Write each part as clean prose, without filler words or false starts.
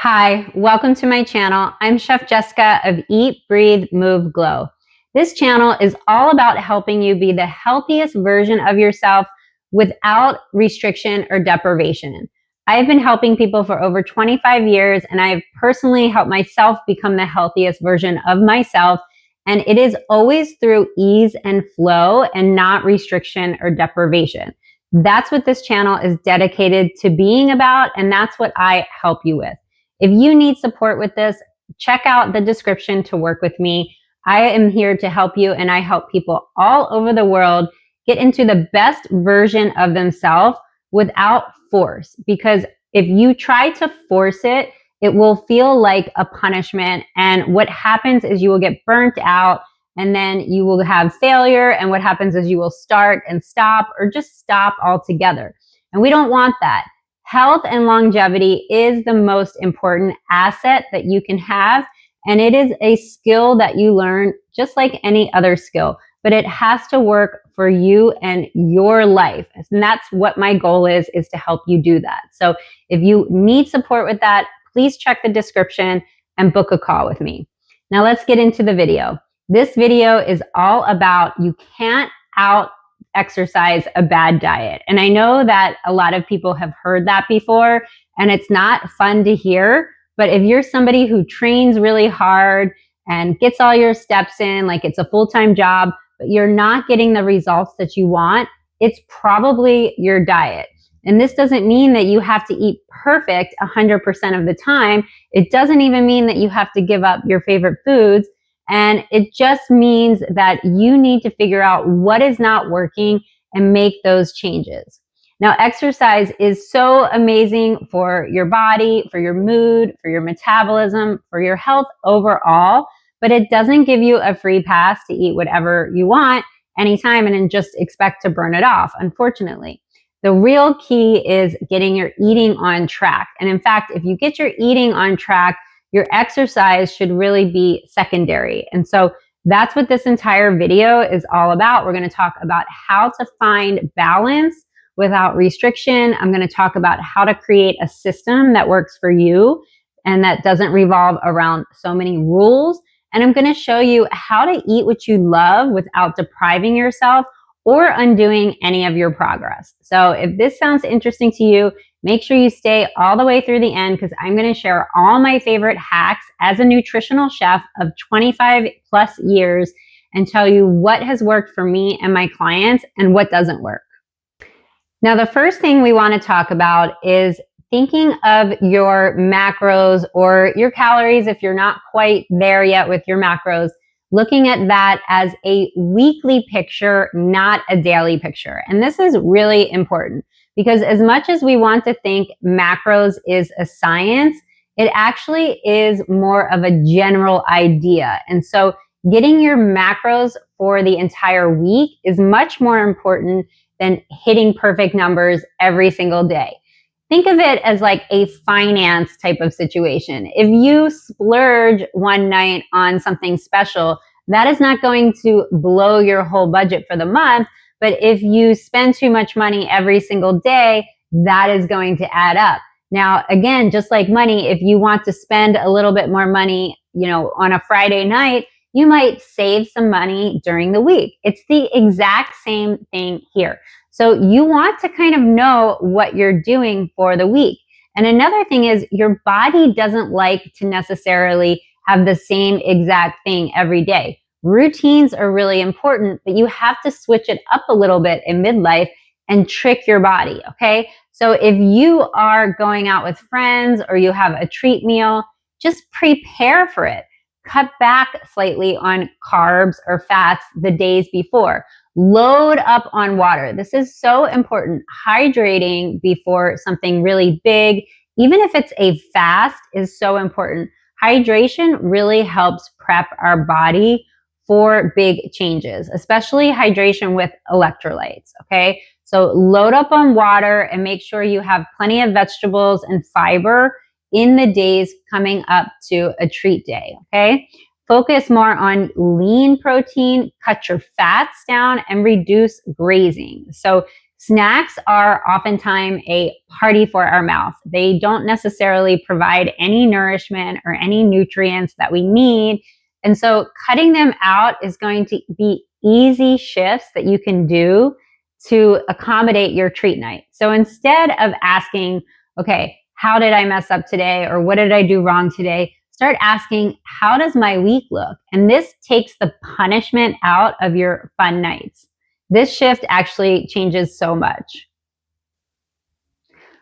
Hi, welcome to my channel. I'm Chef Jessica of Eat, Breathe, Move, Glow. This channel is all about helping you be the healthiest version of yourself without restriction or deprivation. I've been helping people for over 25 years, and I've personally helped myself become the healthiest version of myself. And it is always through ease and flow and not restriction or deprivation. That's what this channel is dedicated to being about, and that's what I help you with. If you need support with this, check out the description to work with me. I am here to help you, and I help people all over the world get into the best version of themselves without force. Because if you try to force it, it will feel like a punishment. And what happens is you will get burnt out, and then you will have failure. And what happens is you will start and stop, or just stop altogether. And we don't want that. Health and longevity is the most important asset that you can have. And it is a skill that you learn just like any other skill, but it has to work for you and your life. And that's what my goal is to help you do that. So if you need support with that, please check the description and book a call with me. Now let's get into the video. This video is all about you can't out exercise a bad diet. And I know that a lot of people have heard that before, and it's not fun to hear. But if you're somebody who trains really hard and gets all your steps in, like it's a full-time job, but you're not getting the results that you want, it's probably your diet. And this doesn't mean that you have to eat perfect 100% of the time. It doesn't even mean that you have to give up your favorite foods. And it just means that you need to figure out what is not working and make those changes. Now, exercise is so amazing for your body, for your mood, for your metabolism, for your health overall, but it doesn't give you a free pass to eat whatever you want anytime and then just expect to burn it off, unfortunately. The real key is getting your eating on track. And in fact, if you get your eating on track, your exercise should really be secondary. And so that's what this entire video is all about. We're going to talk about how to find balance without restriction. I'm going to talk about how to create a system that works for you and that doesn't revolve around so many rules. And I'm going to show you how to eat what you love without depriving yourself or undoing any of your progress. So if this sounds interesting to you, make sure you stay all the way through the end, because I'm going to share all my favorite hacks as a nutritional chef of 25 plus years and tell you what has worked for me and my clients and what doesn't work. Now, the first thing we want to talk about is thinking of your macros or your calories if you're not quite there yet with your macros. Looking at that as a weekly picture, not a daily picture. And this is really important because as much as we want to think macros is a science, it actually is more of a general idea. And so getting your macros for the entire week is much more important than hitting perfect numbers every single day. Think of it as like a finance type of situation. If you splurge one night on something special, that is not going to blow your whole budget for the month. But if you spend too much money every single day, that is going to add up. Now, again, just like money, if you want to spend a little bit more money, on a Friday night, you might save some money during the week. It's the exact same thing here. So you want to kind of know what you're doing for the week. And another thing is your body doesn't like to necessarily have the same exact thing every day. Routines are really important, but you have to switch it up a little bit in midlife and trick your body, okay? So if you are going out with friends or you have a treat meal, just prepare for it. Cut back slightly on carbs or fats the days before. Load up on water. This is so important. Hydrating before something really big, even if it's a fast, is so important. Hydration really helps prep our body for big changes, especially hydration with electrolytes, okay? So load up on water and make sure you have plenty of vegetables and fiber in the days coming up to a treat day, okay? Focus more on lean protein, cut your fats down, and reduce grazing. So Snacks are oftentimes a party for our mouth. They don't necessarily provide any nourishment or any nutrients that we need. And so cutting them out is going to be easy shifts that you can do to accommodate your treat night. So instead of asking, okay, how did I mess up today? Or what did I do wrong today? Start asking, how does my week look? And this takes the punishment out of your fun nights. This shift actually changes so much.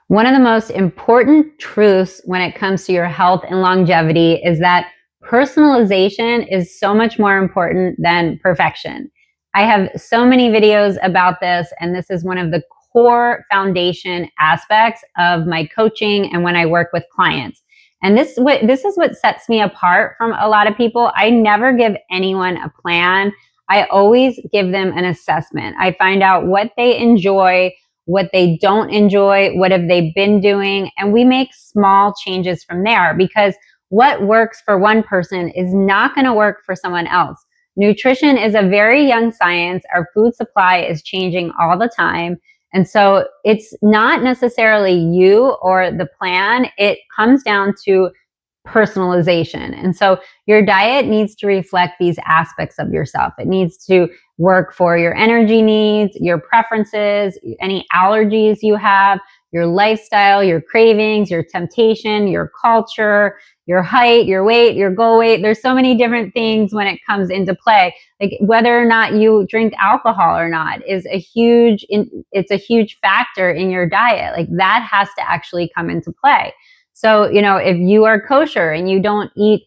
One of the most important truths when it comes to your health and longevity is that personalization is so much more important than perfection. I have so many videos about this, and this is one of the core foundation aspects of my coaching and when I work with clients. And this is what sets me apart from a lot of people. I never give anyone a plan. I always give them an assessment. I find out what they enjoy, what they don't enjoy, what have they been doing, and we make small changes from there, because what works for one person is not going to work for someone else. Nutrition is a very young science. Our food supply is changing all the time. And so it's not necessarily you or the plan. It comes down to personalization. And so your diet needs to reflect these aspects of yourself. It needs to work for your energy needs, your preferences, any allergies you have, your lifestyle, your cravings, your temptation, your culture, your height, your weight, your goal weight. There's so many different things when it comes into play. Like whether or not you drink alcohol or not is it's a huge factor in your diet. Like that has to actually come into play. So, if you are kosher and you don't eat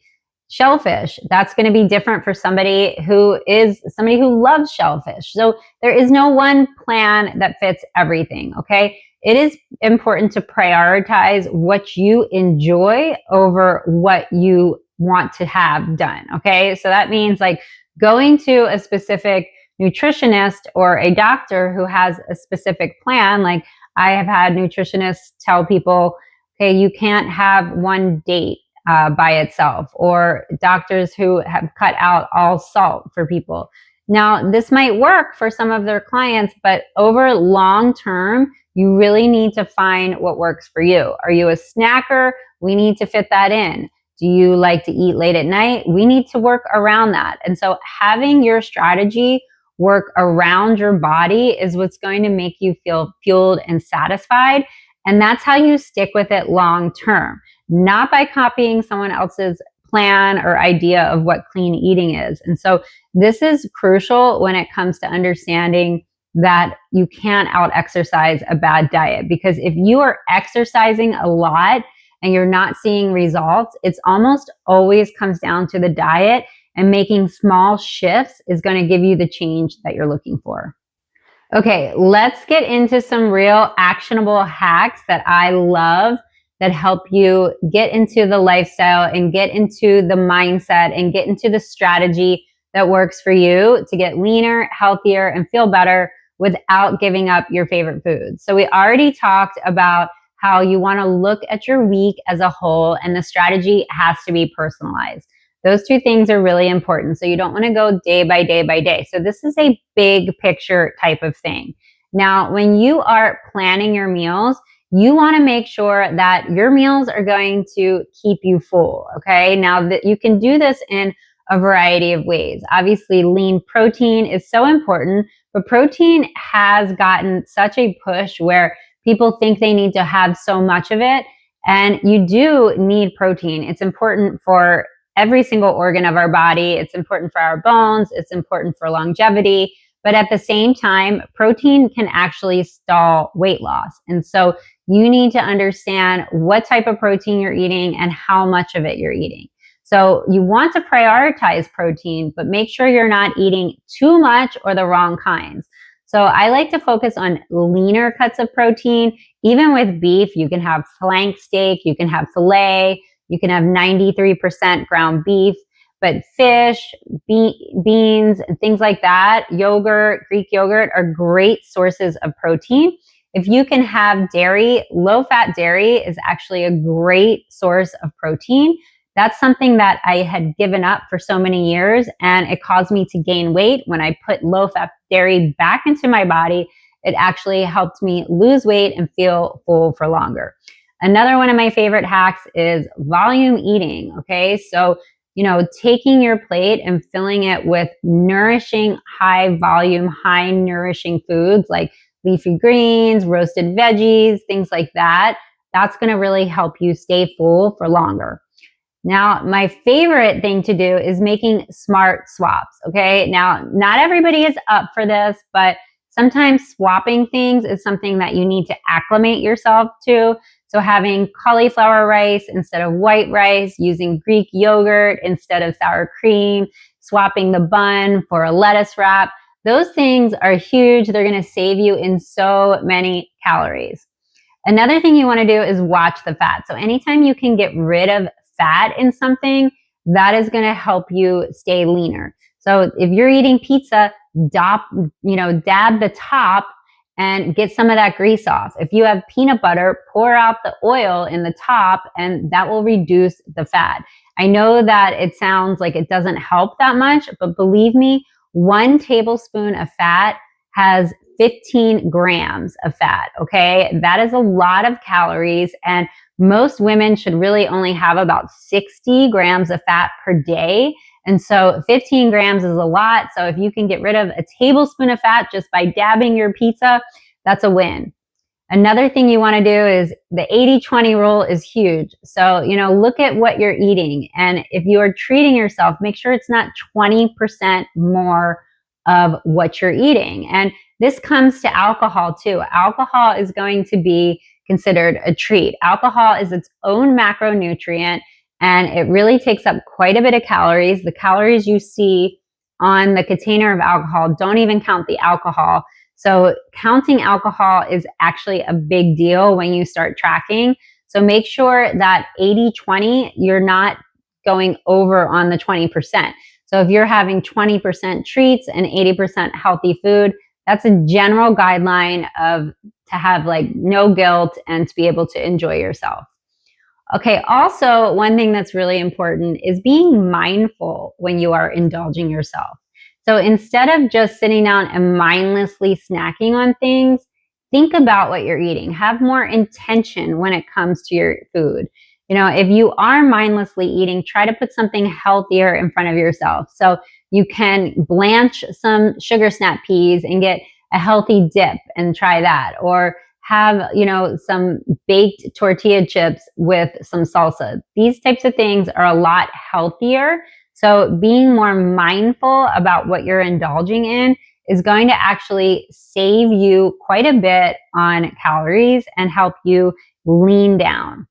shellfish, that's going to be different for somebody who loves shellfish. So there is no one plan that fits everything. Okay. It is important to prioritize what you enjoy over what you want to have done. Okay. So that means like going to a specific nutritionist or a doctor who has a specific plan. Like I have had nutritionists tell people, okay, you can't have one date by itself, or doctors who have cut out all salt for people. Now, this might work for some of their clients, but over long term, you really need to find what works for you. Are you a snacker? We need to fit that in. Do you like to eat late at night? We need to work around that. And so having your strategy work around your body is what's going to make you feel fueled and satisfied. And that's how you stick with it long term, not by copying someone else's plan or idea of what clean eating is. And so this is crucial when it comes to understanding that you can't out exercise a bad diet, because if you are exercising a lot and you're not seeing results, it's almost always comes down to the diet, and making small shifts is going to give you the change that you're looking for. Okay, let's get into some real actionable hacks that I love that help you get into the lifestyle and get into the mindset and get into the strategy that works for you to get leaner, healthier, and feel better without giving up your favorite foods. So we already talked about how you want to look at your week as a whole, and the strategy has to be personalized. Those two things are really important. So you don't want to go day by day by day. So this is a big picture type of thing. Now, when you are planning your meals, you want to make sure that your meals are going to keep you full. Okay. Now that you can do this in a variety of ways. Obviously, lean protein is so important, but protein has gotten such a push where people think they need to have so much of it. And you do need protein. It's important for every single organ of our body. It's important for our bones. It's important for longevity. But at the same time, protein can actually stall weight loss. And so you need to understand what type of protein you're eating and how much of it you're eating. So you want to prioritize protein, but make sure you're not eating too much or the wrong kinds. So I like to focus on leaner cuts of protein. Even with beef, you can have flank steak, you can have filet, you can have 93% ground beef, but fish, beans, and things like that, yogurt, Greek yogurt are great sources of protein. If you can have dairy, low-fat dairy is actually a great source of protein. That's something that I had given up for so many years, and it caused me to gain weight. When I put low-fat dairy back into my body, it actually helped me lose weight and feel full for longer. Another one of my favorite hacks is volume eating. Okay. So, taking your plate and filling it with nourishing, high volume, high nourishing foods like leafy greens, roasted veggies, things like that. That's going to really help you stay full for longer. Now, my favorite thing to do is making smart swaps. Okay. Now, not everybody is up for this, but sometimes swapping things is something that you need to acclimate yourself to. So having cauliflower rice instead of white rice, using Greek yogurt instead of sour cream, swapping the bun for a lettuce wrap. Those things are huge. They're going to save you in so many calories. Another thing you want to do is watch the fat. So anytime you can get rid of fat in something, that is going to help you stay leaner. So if you're eating pizza, dab the top and get some of that grease off. If you have peanut butter, pour out the oil in the top and that will reduce the fat. I know that it sounds like it doesn't help that much, but believe me, 1 tablespoon of fat has 15 grams of fat. Okay. That is a lot of calories, and most women should really only have about 60 grams of fat per day. And so 15 grams is a lot. So if you can get rid of a tablespoon of fat just by dabbing your pizza, that's a win. Another thing you want to do is the 80-20 rule is huge. So, look at what you're eating. And if you are treating yourself, make sure it's not 20% more of what you're eating. And this comes to alcohol too. Alcohol is going to be considered a treat. Alcohol is its own macronutrient, and it really takes up quite a bit of calories. The calories you see on the container of alcohol don't even count the alcohol. So counting alcohol is actually a big deal when you start tracking. So make sure that 80-20, you're not going over on the 20%. So if you're having 20% treats and 80% healthy food, that's a general guideline to have like no guilt and to be able to enjoy yourself. Okay, also one thing that's really important is being mindful when you are indulging yourself. So instead of just sitting down and mindlessly snacking on things, think about what you're eating. Have more intention when it comes to your food. If you are mindlessly eating, try to put something healthier in front of yourself. So you can blanch some sugar snap peas and get a healthy dip and try that. Or have, some baked tortilla chips with some salsa. These types of things are a lot healthier. So being more mindful about what you're indulging in is going to actually save you quite a bit on calories and help you lean down.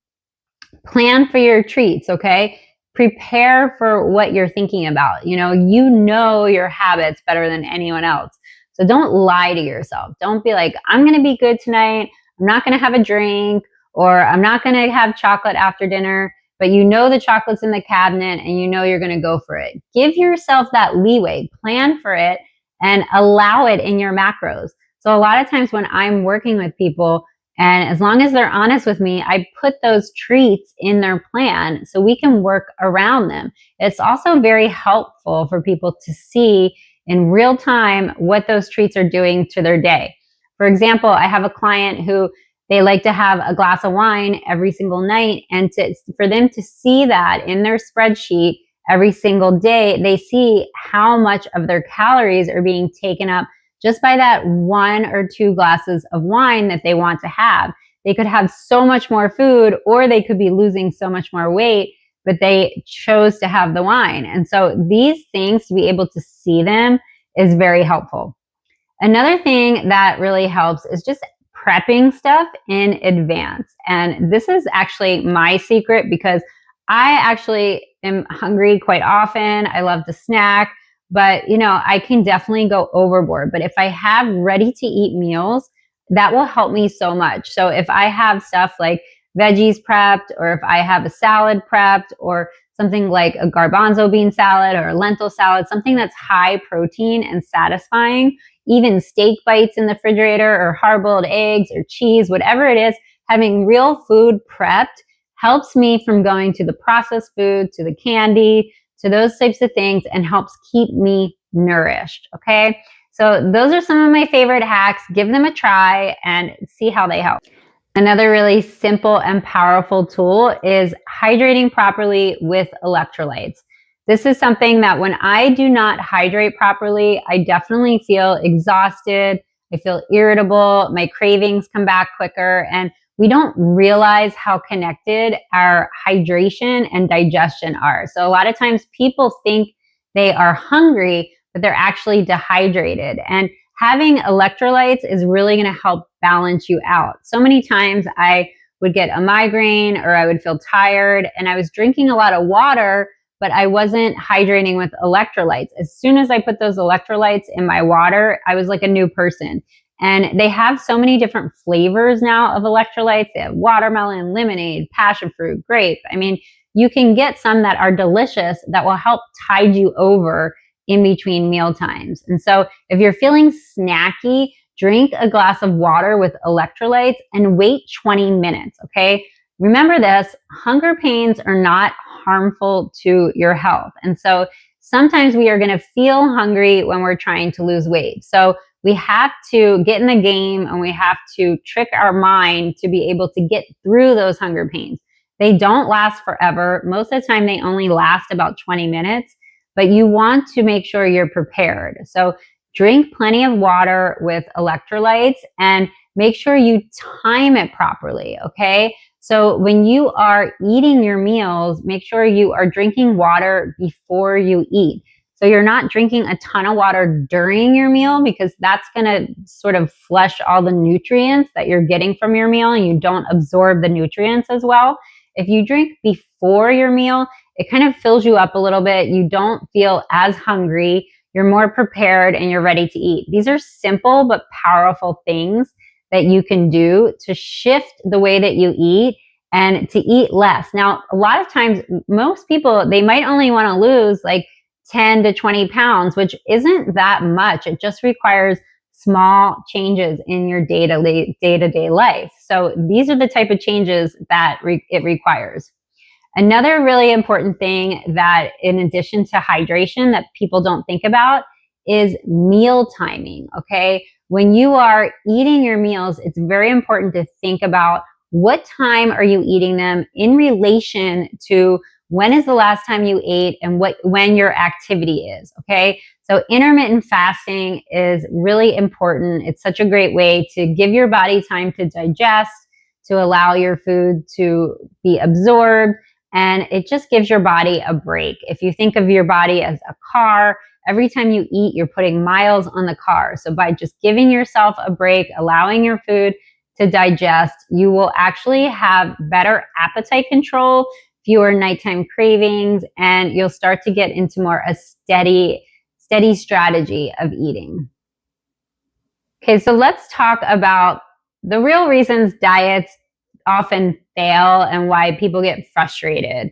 Plan for your treats, okay? Prepare for what you're thinking about. You know your habits better than anyone else. So don't lie to yourself. Don't be like, I'm going to be good tonight. I'm not going to have a drink, or I'm not going to have chocolate after dinner, but the chocolate's in the cabinet and you're going to go for it. Give yourself that leeway, plan for it, and allow it in your macros. So a lot of times when I'm working with people, and as long as they're honest with me, I put those treats in their plan so we can work around them. It's also very helpful for people to see in real time what those treats are doing to their day. For example, I have a client who they like to have a glass of wine every single night, and for them to see that in their spreadsheet every single day, they see how much of their calories are being taken up just by that 1 or 2 glasses of wine that they want to have. They could have so much more food, or they could be losing so much more weight, but they chose to have the wine. And so these things, to be able to see them, is very helpful. Another thing that really helps is just prepping stuff in advance. And this is actually my secret, because I actually am hungry quite often. I love to snack, but I can definitely go overboard. But if I have ready to eat meals, that will help me so much. So if I have stuff like veggies prepped, or if I have a salad prepped, or something like a garbanzo bean salad or a lentil salad, something that's high protein and satisfying, even steak bites in the refrigerator, or hard-boiled eggs or cheese, whatever it is, having real food prepped helps me from going to the processed food, to the candy, to those types of things, and helps keep me nourished. Okay. So those are some of my favorite hacks. Give them a try and see how they help. Another really simple and powerful tool is hydrating properly with electrolytes. This is something that when I do not hydrate properly, I definitely feel exhausted. I feel irritable. My cravings come back quicker. And we don't realize how connected our hydration and digestion are. So a lot of times people think they are hungry, but they're actually dehydrated. And having electrolytes is really going to help balance you out. So many times I would get a migraine or I would feel tired and I was drinking a lot of water, but I wasn't hydrating with electrolytes. As soon as I put those electrolytes in my water, I was like a new person. And they have so many different flavors now of electrolytes. They have watermelon, lemonade, passion fruit, grape. I mean, you can get some that are delicious that will help tide you over in between meal times. And so if you're feeling snacky, drink a glass of water with electrolytes and wait 20 minutes, okay? Remember this, hunger pains are not harmful to your health. And so sometimes we are going to feel hungry when we're trying to lose weight. So we have to get in the game and we have to trick our mind to be able to get through those hunger pains. They don't last forever. Most of the time, they only last about 20 minutes, but you want to make sure you're prepared. So drink plenty of water with electrolytes and make sure you time it properly, okay? So when you are eating your meals, make sure you are drinking water before you eat. So you're not drinking a ton of water during your meal because that's going to sort of flush all the nutrients that you're getting from your meal and you don't absorb the nutrients as well. If you drink before your meal, it kind of fills you up a little bit. You don't feel as hungry. You're more prepared and you're ready to eat. These are simple but powerful things that you can do to shift the way that you eat and to eat less. Now, a lot of times, most people, they might only want to lose like 10 to 20 pounds, which isn't that much. It just requires small changes in your day-to-day life. So these are the type of changes that it requires. Another really important thing that, in addition to hydration, that people don't think about is meal timing, okay? When you are eating your meals, it's very important to think about what time are you eating them in relation to when is the last time you ate and when your activity is, okay? So intermittent fasting is really important. It's such a great way to give your body time to digest, to allow your food to be absorbed, and it just gives your body a break. If you think of your body as a car, every time you eat, you're putting miles on the car. So by just giving yourself a break, allowing your food to digest, you will actually have better appetite control, fewer nighttime cravings, and you'll start to get into more a steady strategy of eating. Okay, so let's talk about the real reasons diets often fail and why people get frustrated.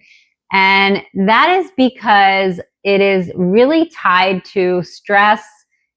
And that is because it is really tied to stress,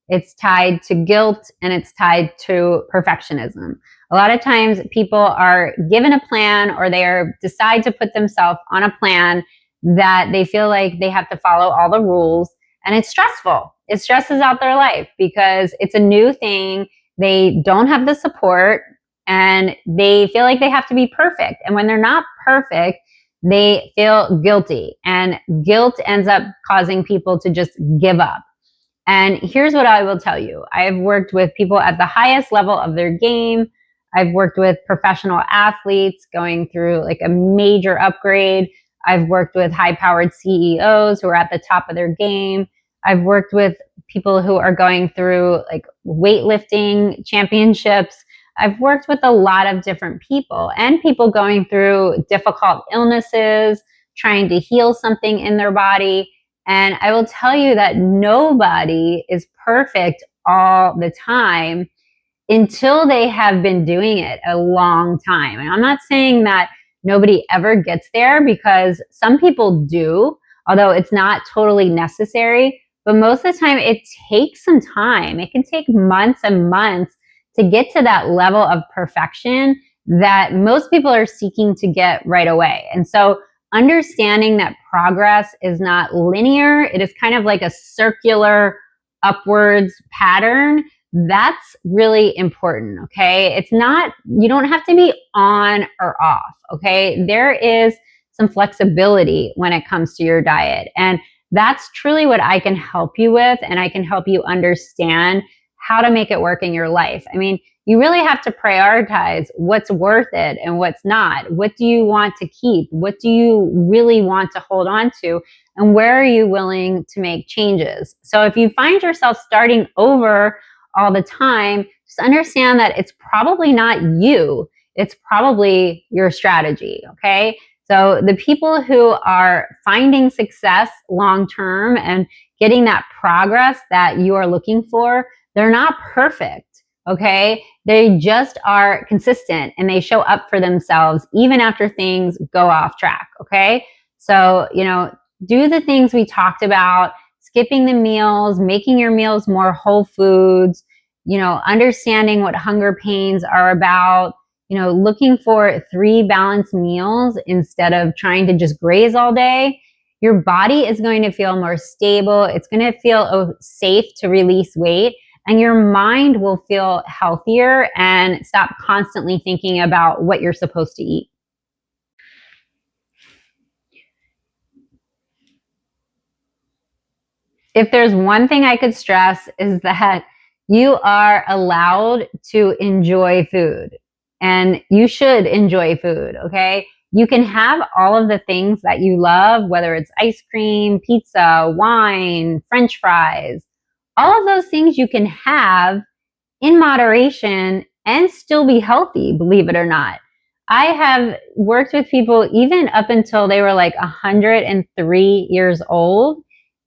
it's tied to guilt, and it's tied to perfectionism. A lot of times people are given a plan or they decide to put themselves on a plan that they feel like they have to follow all the rules, and it's stressful. It stresses out their life because it's a new thing. They don't have the support and they feel like they have to be perfect. And when they're not perfect, they feel guilty, and guilt ends up causing people to just give up. And here's what I will tell you. I've worked with people at the highest level of their game. I've worked with professional athletes going through like a major upgrade. I've worked with high-powered CEOs who are at the top of their game. I've worked with people who are going through like weightlifting championships. I've worked with a lot of different people and people going through difficult illnesses, trying to heal something in their body. And I will tell you that nobody is perfect all the time until they have been doing it a long time. And I'm not saying that nobody ever gets there, because some people do, although it's not totally necessary. But most of the time it takes some time. It can take months and months to get to that level of perfection that most people are seeking to get right away. And so understanding that progress is not linear, it is kind of like a circular upwards pattern, that's really important, okay? It's not, you don't have to be on or off, okay? There is some flexibility when it comes to your diet. And that's truly what I can help you with. And I can help you understand how to make it work in your life. I mean, you really have to prioritize what's worth it and what's not. What do you want to keep? What do you really want to hold on to? And where are you willing to make changes? So if you find yourself starting over all the time, just understand that it's probably not you. It's probably your strategy, okay? So the people who are finding success long term and getting that progress that you are looking for, they're not perfect, okay? They just are consistent and they show up for themselves even after things go off track, okay? So, do the things we talked about, skipping the meals, making your meals more whole foods, understanding what hunger pains are about, looking for 3 balanced meals instead of trying to just graze all day. Your body is going to feel more stable. It's going to feel safe to release weight, and your mind will feel healthier and stop constantly thinking about what you're supposed to eat. If there's one thing I could stress is that you are allowed to enjoy food, and you should enjoy food, okay? You can have all of the things that you love, whether it's ice cream, pizza, wine, French fries, all of those things you can have in moderation and still be healthy, believe it or not. I have worked with people even up until they were like 103 years old,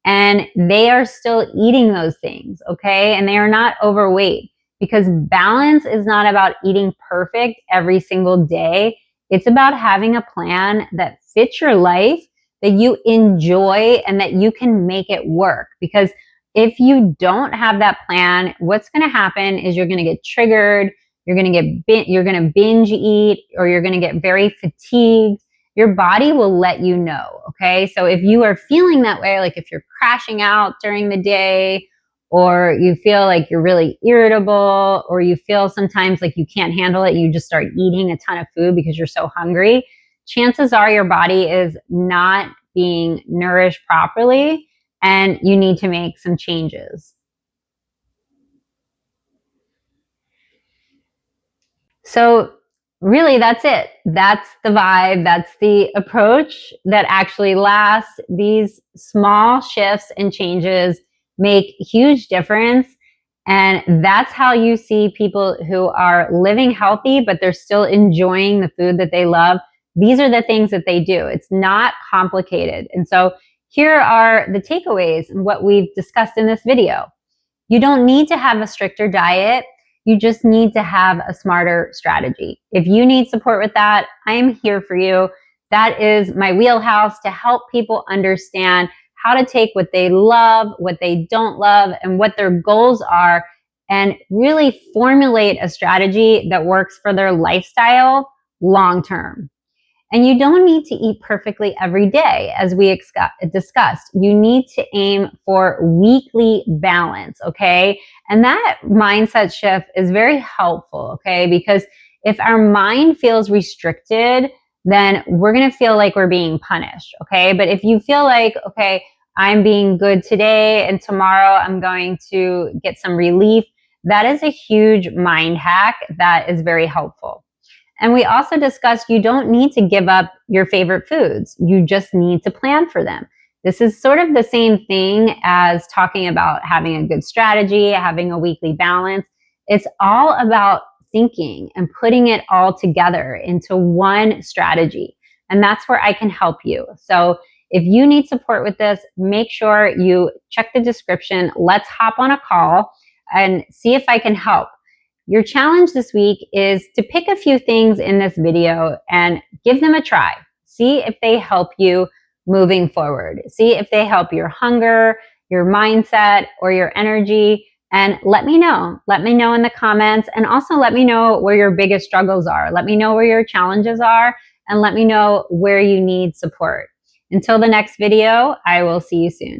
and they are still eating those things, okay? And they are not overweight, because balance is not about eating perfect every single day. It's about having a plan that fits your life, that you enjoy, and that you can make it work. Because if you don't have that plan, what's going to happen is you're going to get triggered, you're going to binge eat, or you're going to get very fatigued. Your body will let you know, okay? So if you are feeling that way, like if you're crashing out during the day, or you feel like you're really irritable, or you feel sometimes like you can't handle it, you just start eating a ton of food because you're so hungry, chances are your body is not being nourished properly, and you need to make some changes. So really, that's it. That's the vibe. That's the approach that actually lasts. These small shifts and changes make huge difference. And that's how you see people who are living healthy, but they're still enjoying the food that they love. These are the things that they do. It's not complicated. And so here are the takeaways and what we've discussed in this video. You don't need to have a stricter diet. You just need to have a smarter strategy. If you need support with that, I am here for you. That is my wheelhouse, to help people understand how to take what they love, what they don't love, and what their goals are, and really formulate a strategy that works for their lifestyle long term. And you don't need to eat perfectly every day, as we discussed. You need to aim for weekly balance, okay? And that mindset shift is very helpful, okay? Because if our mind feels restricted, then we're gonna feel like we're being punished, okay? But if you feel like, okay, I'm being good today and tomorrow I'm going to get some relief, that is a huge mind hack that is very helpful. And we also discussed you don't need to give up your favorite foods. You just need to plan for them. This is sort of the same thing as talking about having a good strategy, having a weekly balance. It's all about thinking and putting it all together into one strategy. And that's where I can help you. So if you need support with this, make sure you check the description. Let's hop on a call and see if I can help. Your challenge this week is to pick a few things in this video and give them a try. See if they help you moving forward. See if they help your hunger, your mindset, or your energy. And let me know. Let me know in the comments. And also let me know where your biggest struggles are. Let me know where your challenges are. And let me know where you need support. Until the next video, I will see you soon.